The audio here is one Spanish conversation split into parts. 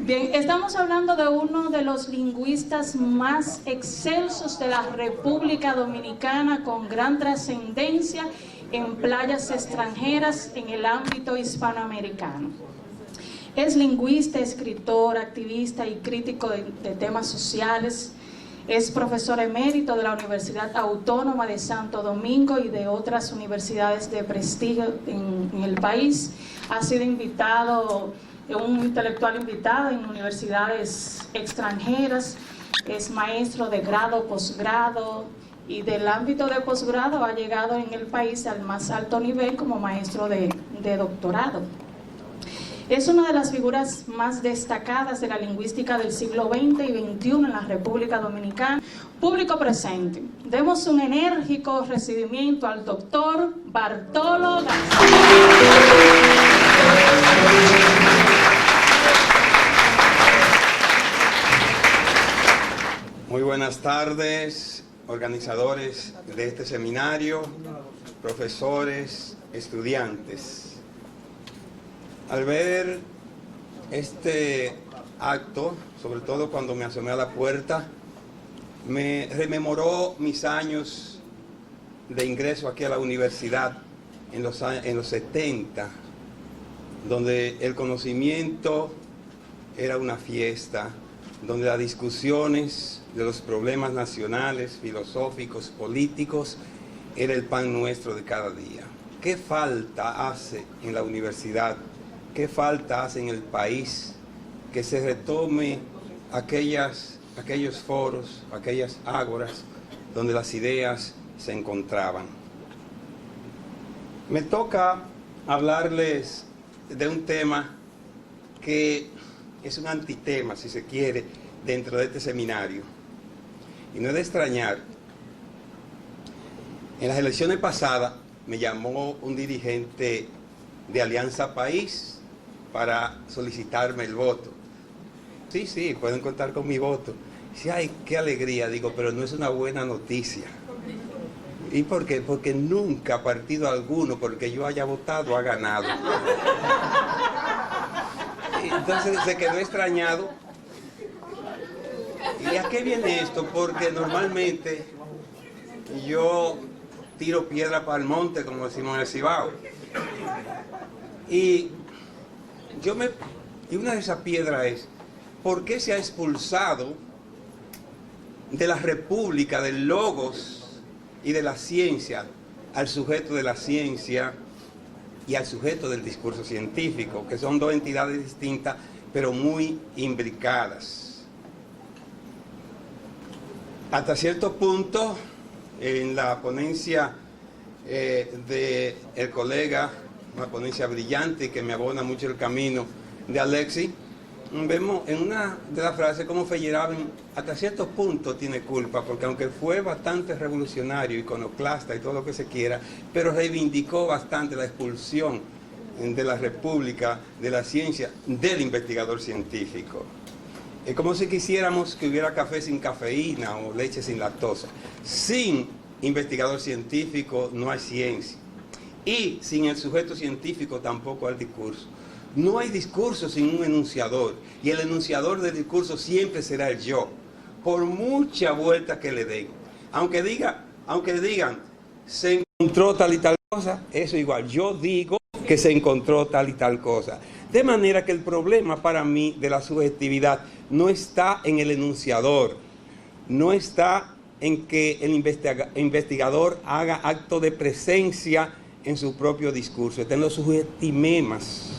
Bien, estamos hablando de uno de los lingüistas más excelsos de la República Dominicana, con gran trascendencia en playas extranjeras en el ámbito hispanoamericano. Es lingüista, escritor, activista y crítico de temas sociales. Es profesor emérito de la Universidad Autónoma de Santo Domingo y de otras universidades de prestigio en el país. Ha sido invitado, un intelectual invitado en universidades extranjeras. Es maestro de grado, posgrado, y del ámbito de posgrado ha llegado en el país al más alto nivel como maestro de doctorado. Es una de las figuras más destacadas de la lingüística del siglo XX y XXI en la República Dominicana. Público presente, demos un enérgico recibimiento al doctor Bartolo García. Muy buenas tardes, organizadores de este seminario, profesores, estudiantes. Al ver este acto, sobre todo cuando me asomé a la puerta, me rememoró mis años de ingreso aquí a la universidad en los 70, donde el conocimiento era una fiesta, donde las discusiones de los problemas nacionales, filosóficos, políticos, era el pan nuestro de cada día. ¿Qué falta hace en la universidad? ¿Qué falta hace en el país que se retome aquellos foros, aquellas ágoras donde las ideas se encontraban? Me toca hablarles de un tema que es un antitema, si se quiere, dentro de este seminario. Y no es de extrañar. En las elecciones pasadas me llamó un dirigente de Alianza País para solicitarme el voto. Sí, pueden contar con mi voto. Dice, ay, qué alegría. Digo, pero no es una buena noticia. ¿Y por qué? Porque nunca partido alguno, porque yo haya votado, ha ganado. Entonces se quedó extrañado. ¿Y a qué viene esto? Porque normalmente yo tiro piedra para el monte, como decimos en el Cibao. Y una de esas piedras es, ¿por qué se ha expulsado de la república, del logos y de la ciencia, al sujeto de la ciencia y al sujeto del discurso científico, que son dos entidades distintas, pero muy imbricadas? Hasta cierto punto, en la ponencia del colega, una ponencia brillante que me abona mucho el camino, de Alexis, vemos en una de las frases como Feyerabend hasta cierto punto tiene culpa, porque aunque fue bastante revolucionario, iconoclasta y todo lo que se quiera, pero reivindicó bastante la expulsión de la república, de la ciencia, del investigador científico. Es como si quisiéramos que hubiera café sin cafeína o leche sin lactosa. Sin investigador científico no hay ciencia. Y sin el sujeto científico tampoco hay discurso. No hay discurso sin un enunciador. Y el enunciador del discurso siempre será el yo. Por mucha vuelta que le den. Aunque digan, se encontró tal y tal cosa, eso igual. Yo digo que se encontró tal y tal cosa. De manera que el problema para mí de la subjetividad no está en el enunciador. No está en que el investigador haga acto de presencia en su propio discurso, está en los subjetimemas,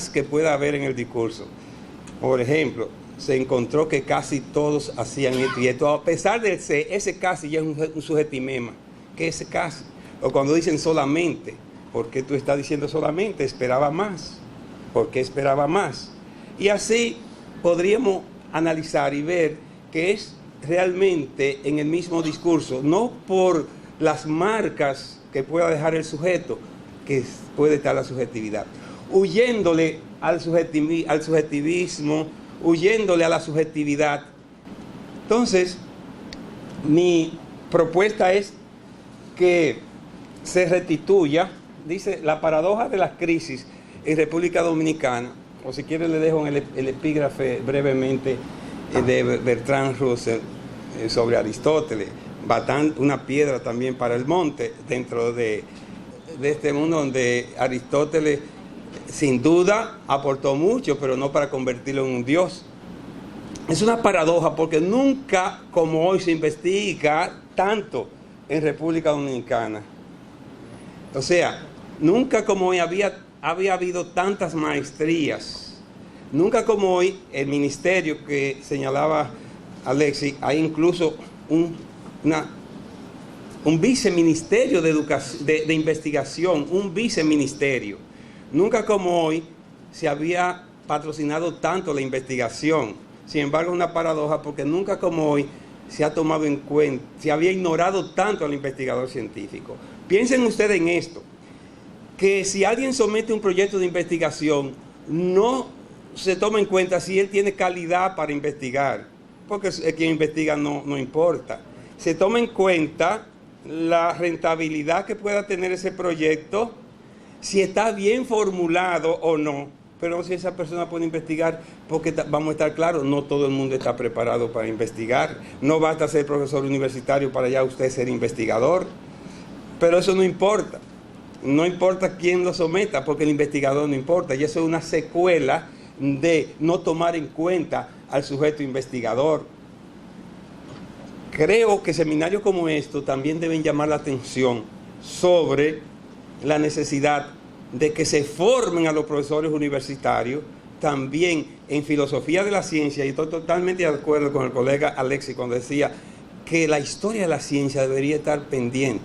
que pueda haber en el discurso. Por ejemplo, se encontró que casi todos hacían esto y esto, a pesar de ese casi ya es un subjetimema. ¿Qué es ese casi? O cuando dicen solamente, ¿por qué tú estás diciendo solamente? Esperaba más. ¿Por qué esperaba más? Y así podríamos analizar y ver que es realmente en el mismo discurso, no por las marcas que pueda dejar el sujeto, que puede estar la subjetividad. Huyéndole al subjetivismo, huyéndole a la subjetividad. Entonces, mi propuesta es que se restituya, dice, la paradoja de la crisis en República Dominicana, o si quiere le dejo el epígrafe brevemente de Bertrand Russell sobre Aristóteles, una piedra también para el monte, dentro de este mundo donde Aristóteles sin duda aportó mucho, pero no para convertirlo en un dios. Es una paradoja porque nunca como hoy se investiga tanto en República Dominicana. O sea, nunca como hoy había habido tantas maestrías. Nunca como hoy el ministerio que señalaba Alexis, hay incluso un viceministerio de investigación, un viceministerio. Nunca como hoy se había patrocinado tanto la investigación. Sin embargo, es una paradoja porque nunca como hoy se ha tomado en cuenta, se había ignorado tanto al investigador científico. Piensen ustedes en esto, que si alguien somete un proyecto de investigación, no se toma en cuenta si él tiene calidad para investigar, porque quien investiga no importa. Se toma en cuenta la rentabilidad que pueda tener ese proyecto, si está bien formulado o no, pero si esa persona puede investigar, porque vamos a estar claros, no todo el mundo está preparado para investigar, no basta ser profesor universitario para ya usted ser investigador, pero eso no importa. No importa quién lo someta, porque el investigador no importa, y eso es una secuela de no tomar en cuenta al sujeto investigador. Creo que seminarios como estos también deben llamar la atención sobre la necesidad de que se formen a los profesores universitarios también en filosofía de la ciencia, y estoy totalmente de acuerdo con el colega Alexis cuando decía que la historia de la ciencia debería estar pendiente.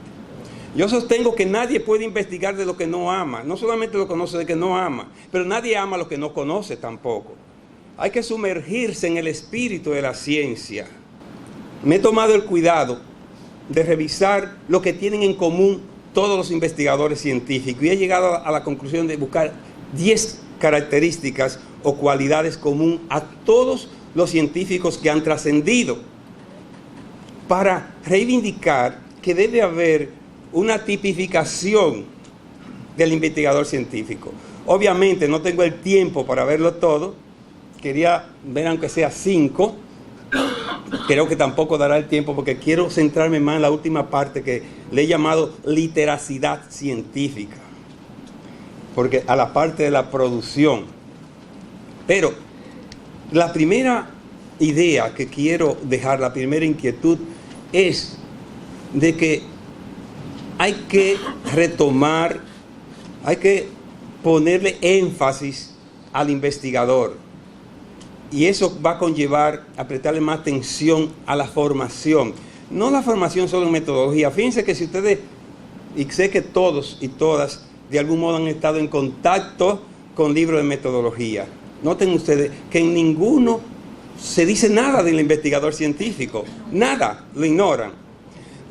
Yo sostengo que nadie puede investigar de lo que no ama, no solamente lo conoce de que no ama, pero nadie ama lo que no conoce tampoco. Hay que sumergirse en el espíritu de la ciencia. Me he tomado el cuidado de revisar lo que tienen en común todos los investigadores científicos y he llegado a la conclusión de buscar 10 características o cualidades comunes a todos los científicos que han trascendido, para reivindicar que debe haber una tipificación del investigador científico. Obviamente no tengo el tiempo para verlo todo, quería ver aunque sea 5, creo que tampoco dará el tiempo porque quiero centrarme más en la última parte que le he llamado literacidad científica, porque a la parte de la producción. Pero la primera idea que quiero dejar, la primera inquietud, es de que hay que retomar, hay que ponerle énfasis al investigador. Y eso va a conllevar a prestarle más atención a la formación. No la formación solo en metodología. Fíjense que si ustedes, y sé que todos y todas de algún modo han estado en contacto con libros de metodología, noten ustedes que en ninguno se dice nada del investigador científico. Nada, lo ignoran.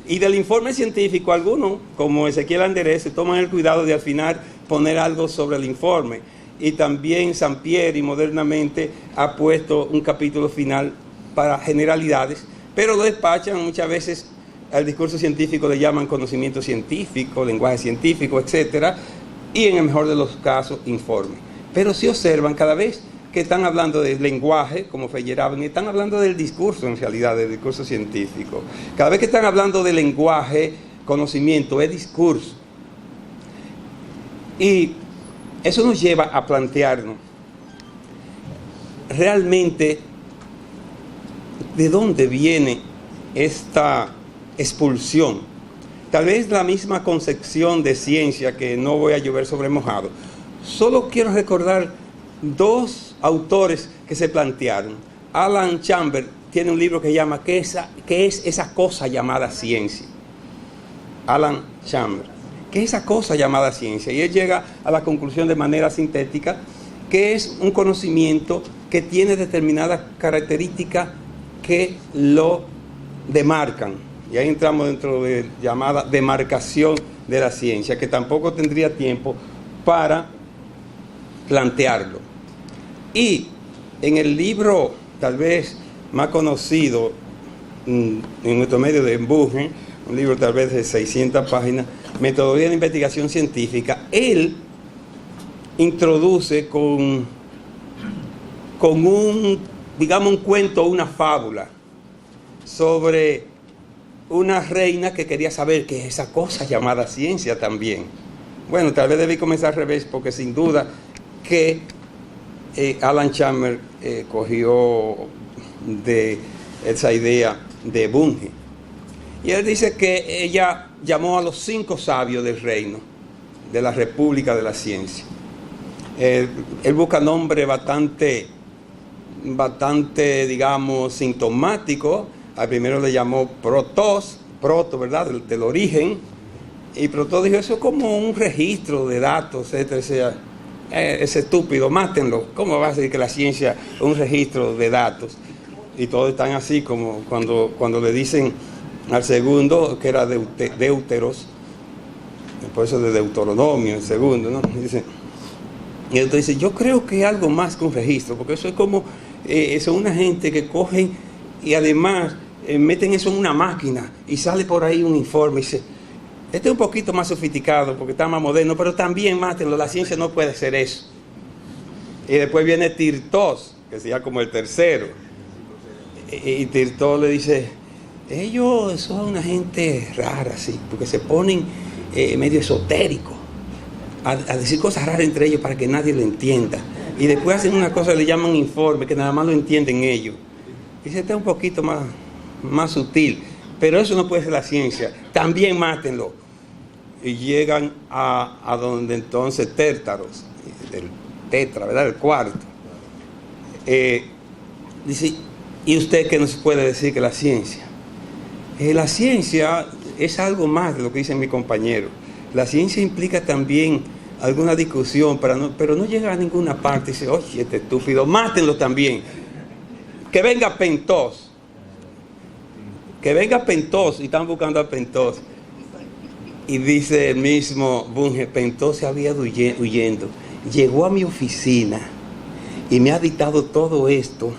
Y del informe científico, algunos, como Ezequiel Anderés, se toman el cuidado de al final poner algo sobre el informe. Y también Sampieri modernamente ha puesto un capítulo final para generalidades, pero lo despachan muchas veces. Al discurso científico le llaman conocimiento científico, lenguaje científico, etc. Y en el mejor de los casos, informe. Pero si observan, cada vez que están hablando de lenguaje, como Feyerabend, están hablando del discurso, en realidad, del discurso científico. Cada vez que están hablando de lenguaje, conocimiento, es discurso. Y eso nos lleva a plantearnos realmente de dónde viene esta expulsión. Tal vez la misma concepción de ciencia, que no voy a llover sobre mojado. Solo quiero recordar 2 autores que se plantearon. Alan Chambers tiene un libro que se llama ¿Qué es esa cosa llamada ciencia? Alan Chambers. ¿Qué es esa cosa llamada ciencia? Y él llega a la conclusión de manera sintética que es un conocimiento que tiene determinadas características que lo demarcan. Y ahí entramos dentro de llamada demarcación de la ciencia, que tampoco tendría tiempo para plantearlo. Y en el libro tal vez más conocido en nuestro medio de Bunge, un libro tal vez de 600 páginas, Metodología de Investigación Científica, él introduce con con digamos, un cuento o una fábula sobre una reina que quería saber qué es esa cosa llamada ciencia también. Bueno, tal vez debí comenzar al revés, porque sin duda que Alan Chalmers cogió de esa idea de Bunge. Y él dice que ella llamó a los 5 sabios del reino, de la República de la Ciencia. Él busca nombres bastante, digamos, sintomáticos. Al primero le llamó proto, ¿verdad? Del origen. Y Proto dijo, eso es como un registro de datos, etc. Es estúpido, mátenlo. ¿Cómo va a decir que la ciencia es un registro de datos? Y todos están así como cuando le dicen al segundo, que era Deuteros, por eso de Deuteronomio, el segundo, ¿no? Y entonces dice, yo creo que es algo más que un registro, porque eso es como, son una gente que cogen y además meten eso en una máquina y sale por ahí un informe y dice, este es un poquito más sofisticado porque está más moderno, pero también mátenlo, la ciencia no puede ser eso. Y después viene Tirtos, que sería como el tercero, y Tirtos le dice, ellos son una gente rara, sí, porque se ponen medio esotéricos a decir cosas raras entre ellos para que nadie lo entienda. Y después hacen una cosa que le llaman informe, que nada más lo entienden ellos. Dice, este es un poquito más sutil, pero eso no puede ser la ciencia. También mátenlo. Y llegan a donde entonces Tértaros, del tetra, ¿verdad? El cuarto. Dice, ¿y usted qué nos puede decir que la ciencia? La ciencia es algo más de lo que dicen mis compañeros. La ciencia implica también alguna discusión, pero no llega a ninguna parte. Dice, oye, este estúpido, mátenlo también. Que venga Pentos. Que venga Pentos, y están buscando a Pentos. Y dice el mismo Bunge, Pentos se había huyendo. Llegó a mi oficina y me ha dictado todo esto,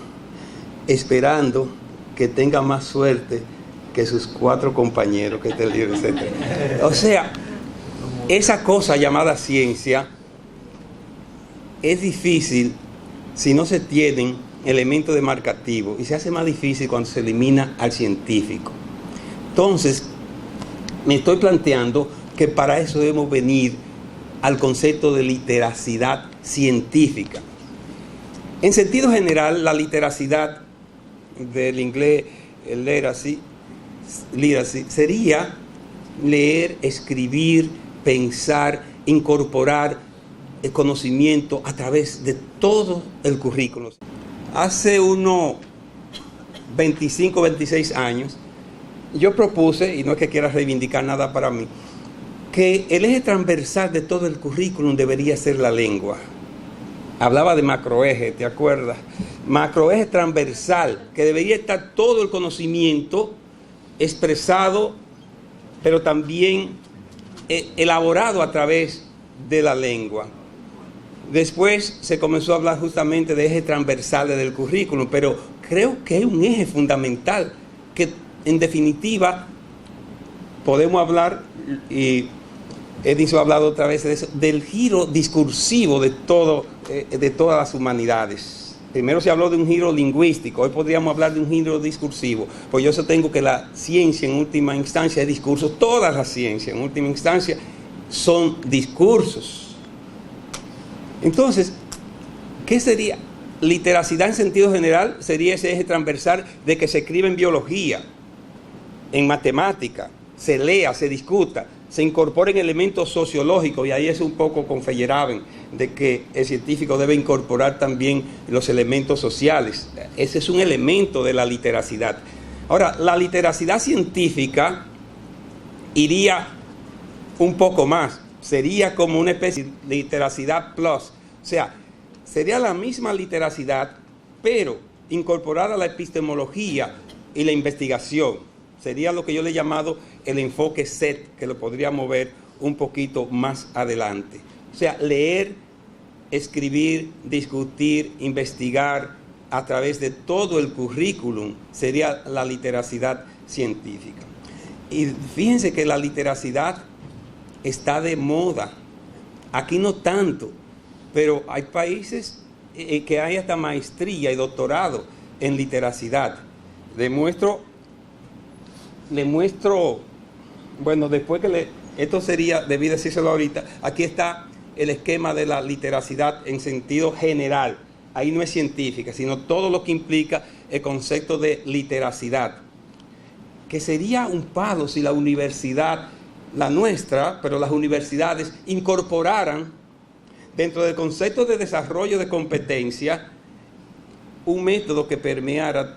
esperando que tenga más suerte que sus 4 compañeros, que este libro, etc. O sea, esa cosa llamada ciencia es difícil si no se tienen elementos demarcativos, y se hace más difícil cuando se elimina al científico. Entonces, me estoy planteando que para eso debemos venir al concepto de literacidad científica. En sentido general, la literacidad, del inglés literacy, sería leer, escribir, pensar, incorporar el conocimiento a través de todo el currículo. Hace unos 25, 26 años, yo propuse, y no es que quiera reivindicar nada para mí, que el eje transversal de todo el currículum debería ser la lengua. Hablaba de macroeje, ¿te acuerdas? Macroeje transversal, que debería estar todo el conocimiento expresado, pero también elaborado a través de la lengua. Después se comenzó a hablar justamente de ejes transversales del currículum, pero creo que hay un eje fundamental que en definitiva podemos hablar, y Edison ha hablado otra vez de eso, del giro discursivo de todas las humanidades. Primero se habló de un giro lingüístico, hoy podríamos hablar de un giro discursivo, pues yo sostengo que la ciencia en última instancia es discurso, todas las ciencias en última instancia son discursos. Entonces, ¿qué sería? Literacidad en sentido general sería ese eje transversal de que se escribe en biología, en matemática, se lea, se discuta, se incorporen elementos sociológicos, y ahí es un poco con Feyerabend, de que el científico debe incorporar también los elementos sociales. Ese es un elemento de la literacidad. Ahora, la literacidad científica iría un poco más, sería como una especie de literacidad plus, o sea, sería la misma literacidad, pero incorporada a la epistemología y la investigación. Sería lo que yo le he llamado el enfoque SET, que lo podríamos ver un poquito más adelante. O sea, leer, escribir, discutir, investigar a través de todo el currículum sería la literacidad científica. Y fíjense que la literacidad está de moda. Aquí no tanto, pero hay países que hay hasta maestría y doctorado en literacidad. Le muestro, bueno, después que esto sería, debí decírselo ahorita, aquí está el esquema de la literacidad en sentido general. Ahí no es científica, sino todo lo que implica el concepto de literacidad. Que sería un palo si la universidad, la nuestra, pero las universidades incorporaran dentro del concepto de desarrollo de competencia un método que permeara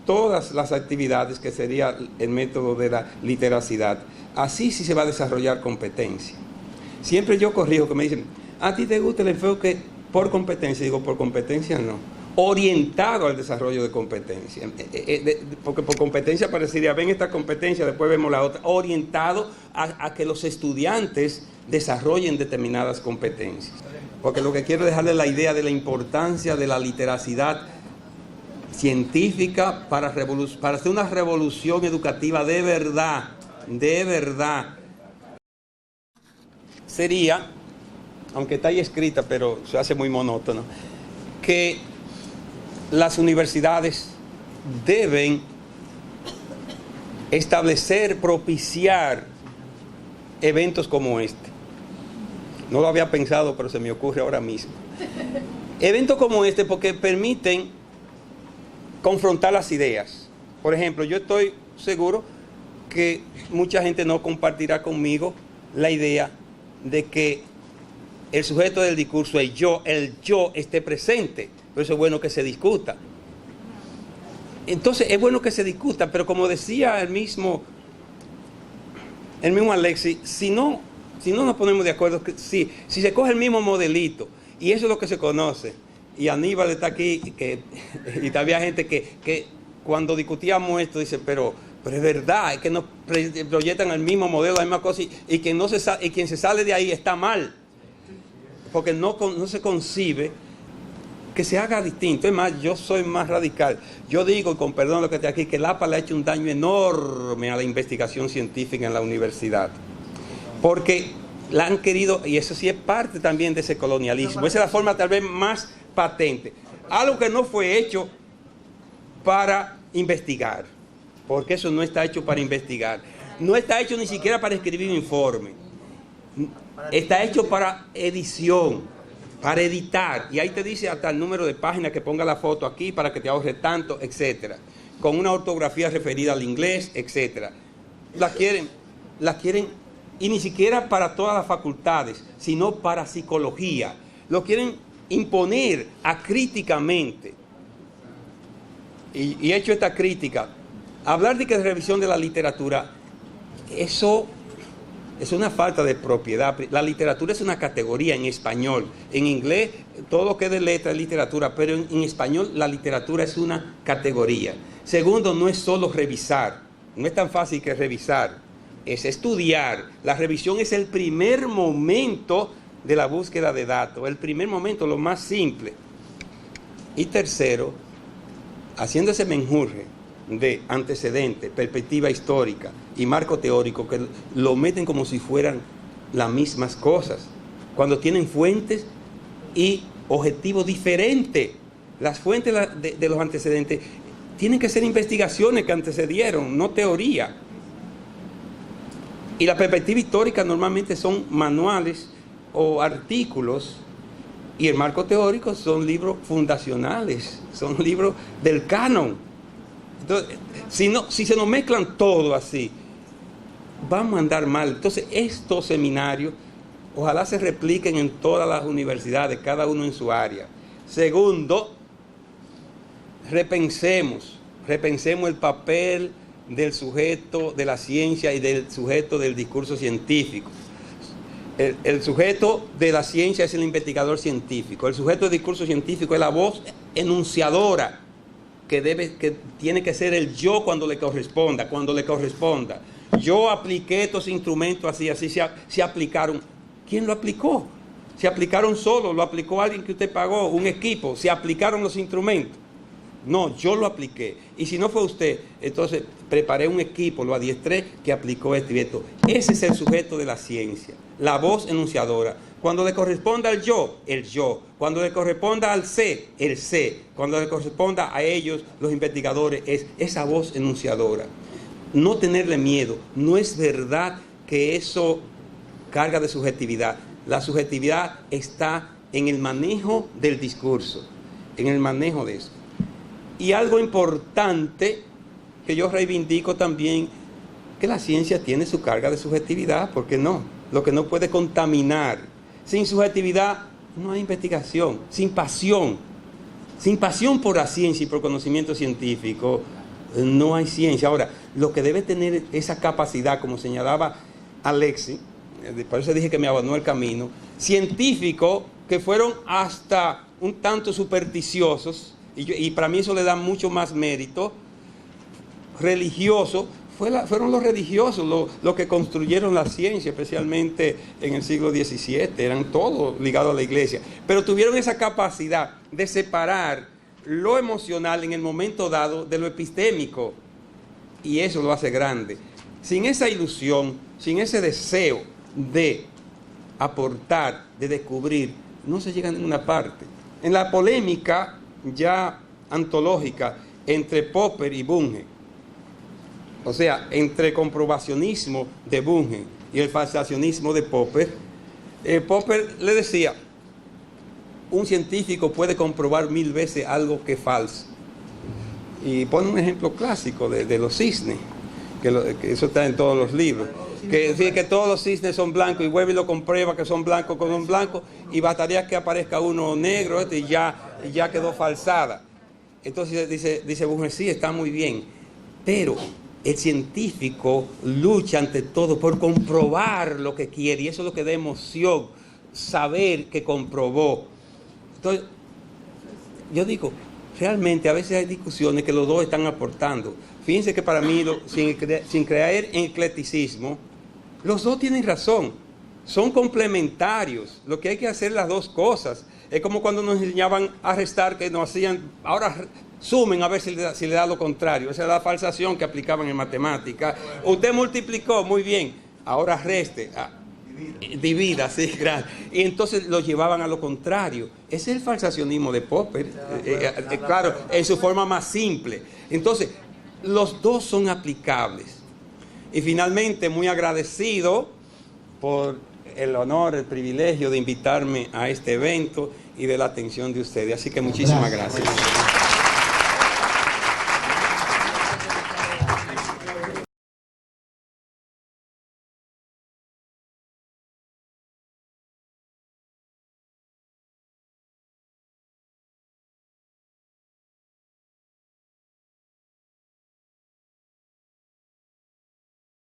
todas las actividades, que sería el método de la literacidad. Así sí se va a desarrollar competencia. Siempre yo corrijo que me dicen, ¿a ti te gusta el enfoque por competencia? Digo, por competencia no. Orientado al desarrollo de competencia. Porque por competencia parecería, ven esta competencia, después vemos la otra. Orientado a que los estudiantes desarrollen determinadas competencias. Porque lo que quiero dejarles es la idea de la importancia de la literacidad científica para hacer una revolución educativa de verdad. De verdad. Sería, aunque está ahí escrita, pero se hace muy monótono, que las universidades deben establecer, propiciar eventos como este. No lo había pensado, pero se me ocurre ahora mismo. Eventos como este porque permiten confrontar las ideas. Por ejemplo, yo estoy seguro que mucha gente no compartirá conmigo la idea de que el sujeto del discurso, el yo esté presente. Pero eso es bueno que se discuta. Entonces es bueno que se discuta, pero como decía el mismo Alexis, si no nos ponemos de acuerdo, si se coge el mismo modelito, y eso es lo que se conoce, y Aníbal está aquí, y había gente que cuando discutíamos esto dice, pero es verdad, es que nos proyectan el mismo modelo, la misma cosa, y quien se sale de ahí está mal, porque no se concibe que se haga distinto. Es más, yo soy más radical. Yo digo, y con perdón lo que está aquí, que el APA le ha hecho un daño enorme a la investigación científica en la universidad. Porque la han querido, y eso sí es parte también de ese colonialismo. Esa es la forma tal vez más patente. Algo que no fue hecho para investigar, porque eso no está hecho para investigar. No está hecho ni siquiera para escribir un informe. Está hecho para edición, para editar, y ahí te dice hasta el número de páginas que ponga la foto aquí para que te ahorre tanto, etcétera, con una ortografía referida al inglés, etcétera. Las quieren, y ni siquiera para todas las facultades, sino para psicología. Lo quieren imponer acríticamente. Y hecho esta crítica, hablar de que es revisión de la literatura, eso es una falta de propiedad. La literatura es una categoría en español. En inglés, todo lo que es de letra es literatura, pero en español la literatura es una categoría. Segundo, no es solo revisar. No es tan fácil que revisar. Es estudiar. La revisión es el primer momento de la búsqueda de datos. El primer momento, lo más simple. Y tercero, haciendo ese menjurje de antecedente, perspectiva histórica y marco teórico, que lo meten como si fueran las mismas cosas, cuando tienen fuentes y objetivos diferentes. Las fuentes de los antecedentes tienen que ser investigaciones que antecedieron, no teoría. Y la perspectiva histórica normalmente son manuales o artículos, y el marco teórico son libros fundacionales, son libros del canon. Entonces, si se nos mezclan todo así, vamos a andar mal. Entonces, estos seminarios, ojalá se repliquen en todas las universidades, cada uno en su área. Segundo, repensemos el papel del sujeto de la ciencia y del sujeto del discurso científico. El sujeto de la ciencia es el investigador científico. El sujeto del discurso científico es la voz enunciadora, que tiene que ser el yo cuando le corresponda. Yo apliqué estos instrumentos así se aplicaron. ¿Quién lo aplicó? Se aplicaron solo, lo aplicó alguien que usted pagó, un equipo, se aplicaron los instrumentos. No, yo lo apliqué. Y si no fue usted, entonces preparé un equipo, lo adiestré, que aplicó esto y esto. Ese es el sujeto de la ciencia, la voz enunciadora. Cuando le corresponda al yo, el yo. Cuando le corresponda al sé, el sé. Cuando le corresponda a ellos, los investigadores, es esa voz enunciadora. No tenerle miedo. No es verdad que eso carga de subjetividad. La subjetividad está en el manejo del discurso, en el manejo de eso. Y algo importante que yo reivindico también, que la ciencia tiene su carga de subjetividad, ¿por qué no? Lo que no puede contaminar. Sin subjetividad no hay investigación. Sin pasión por la ciencia y por conocimiento científico, no hay ciencia. Ahora, lo que debe tener esa capacidad, como señalaba Alexis, por eso dije que me abandonó el camino, científicos que fueron hasta un tanto supersticiosos, y para mí eso le da mucho más mérito, religiosos, fueron los religiosos los que construyeron la ciencia, especialmente en el siglo XVII, eran todos ligados a la iglesia, pero tuvieron esa capacidad de separar lo emocional en el momento dado de lo epistémico, y eso lo hace grande. Sin esa ilusión, sin ese deseo de aportar, de descubrir, no se llega a ninguna parte. En la polémica ya antológica entre Popper y Bunge, o sea, entre el comprobacionismo de Bunge y el falsacionismo de Popper, Popper le decía, un científico puede comprobar 1000 veces algo que es falso. Y pone un ejemplo clásico de los cisnes, que eso está en todos los libros, que dice que todos los cisnes son blancos, y vuelve y lo comprueba que son blancos con un blanco, y bastaría que aparezca uno negro y ya quedó falsada. Entonces dice Bunge, sí, está muy bien, pero el científico lucha ante todo por comprobar lo que quiere, y eso es lo que da emoción, saber que comprobó. Entonces, yo digo, realmente a veces hay discusiones que los dos están aportando. Fíjense que para mí, sin creer en eclecticismo, los dos tienen razón, son complementarios. Lo que hay que hacer las dos cosas. Es como cuando nos enseñaban a restar, que nos hacían, ahora sumen a ver si le da lo contrario. Esa es la falsación que aplicaban en matemática. Usted multiplicó, muy bien, ahora reste. Divida, sí, gracias. Y entonces lo llevaban a lo contrario. Ese es el falsacionismo de Popper, claro, en su forma más simple. Entonces, los dos son aplicables. Y finalmente, muy agradecido por el honor, el privilegio de invitarme a este evento y de la atención de ustedes. Así que muchísimas gracias.